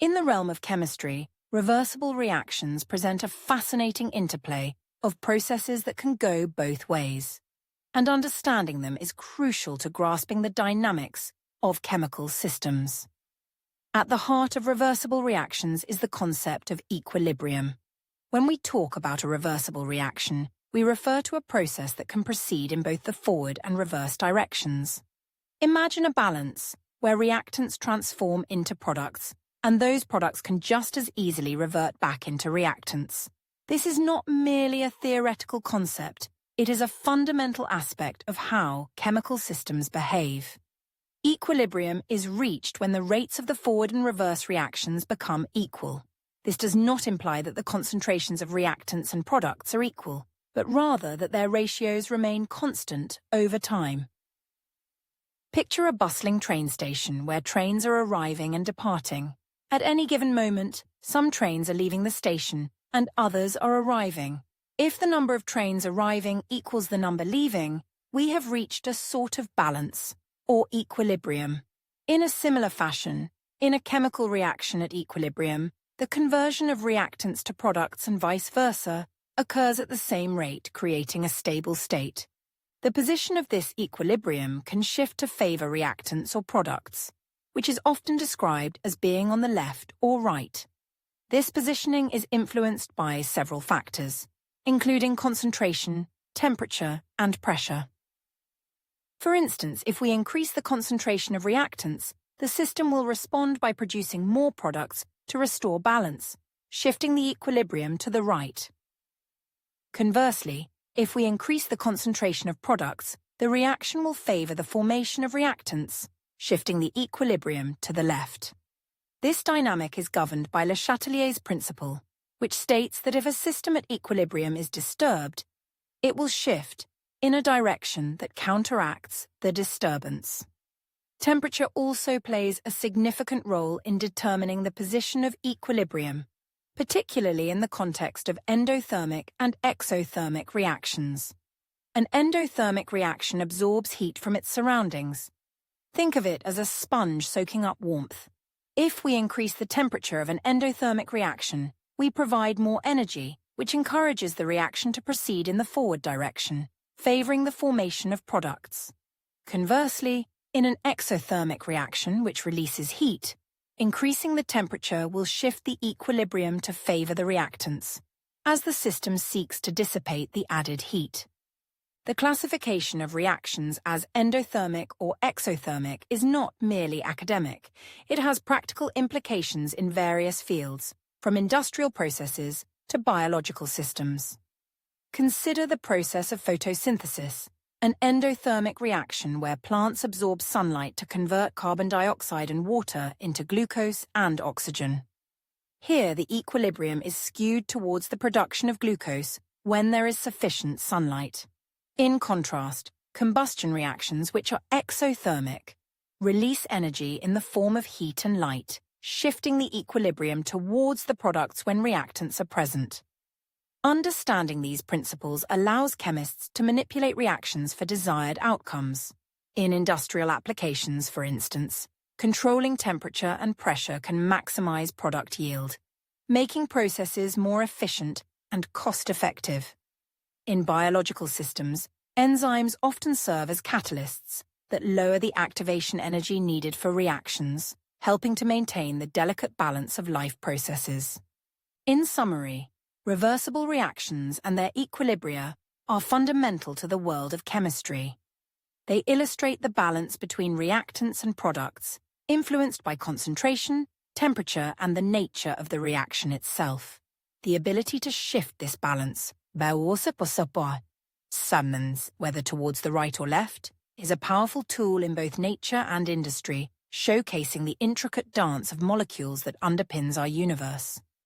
In the realm of chemistry, reversible reactions present a fascinating interplay of processes that can go both ways. And understanding them is crucial to grasping the dynamics of chemical systems. At the heart of reversible reactions is the concept of equilibrium. When we talk about a reversible reaction, we refer to a process that can proceed in both the forward and reverse directions. Imagine a balance where reactants transform into products, and those products can just as easily revert back into reactants. This is not merely a theoretical concept, it is a fundamental aspect of how chemical systems behave. Equilibrium is reached when the rates of the forward and reverse reactions become equal. This does not imply that the concentrations of reactants and products are equal, but rather that their ratios remain constant over time. Picture a bustling train station where trains are arriving and departing. At any given moment, some trains are leaving the station and others are arriving. If the number of trains arriving equals the number leaving, we have reached a sort of balance, or equilibrium. In a similar fashion, in a chemical reaction at equilibrium, the conversion of reactants to products and vice versa occurs at the same rate, creating a stable state. The position of this equilibrium can shift to favor reactants or products, which is often described as being on the left or right. This positioning is influenced by several factors, including concentration, temperature, and pressure. For instance, if we increase the concentration of reactants, the system will respond by producing more products to restore balance, shifting the equilibrium to the right. Conversely, if we increase the concentration of products, the reaction will favor the formation of reactants, shifting the equilibrium to the left. This dynamic is governed by Le Chatelier's principle, which states that if a system at equilibrium is disturbed, it will shift in a direction that counteracts the disturbance. Temperature also plays a significant role in determining the position of equilibrium, particularly in the context of endothermic and exothermic reactions. An endothermic reaction absorbs heat from its surroundings. Think of it as a sponge soaking up warmth. If we increase the temperature of an endothermic reaction, we provide more energy, which encourages the reaction to proceed in the forward direction, favoring the formation of products. Conversely, in an exothermic reaction which releases heat, increasing the temperature will shift the equilibrium to favor the reactants, as the system seeks to dissipate the added heat. The classification of reactions as endothermic or exothermic is not merely academic. It has practical implications in various fields, from industrial processes to biological systems. Consider the process of photosynthesis, an endothermic reaction where plants absorb sunlight to convert carbon dioxide and water into glucose and oxygen. Here, the equilibrium is skewed towards the production of glucose when there is sufficient sunlight. In contrast, combustion reactions, which are exothermic, release energy in the form of heat and light, shifting the equilibrium towards the products when reactants are present. Understanding these principles allows chemists to manipulate reactions for desired outcomes. In industrial applications, for instance, controlling temperature and pressure can maximize product yield, making processes more efficient and cost-effective. In biological systems, enzymes often serve as catalysts that lower the activation energy needed for reactions, helping to maintain the delicate balance of life processes. In summary, reversible reactions and their equilibria are fundamental to the world of chemistry. They illustrate the balance between reactants and products, influenced by concentration, temperature, and the nature of the reaction itself. The ability to shift this balance, summons, whether towards the right or left, is a powerful tool in both nature and industry, showcasing the intricate dance of molecules that underpins our universe.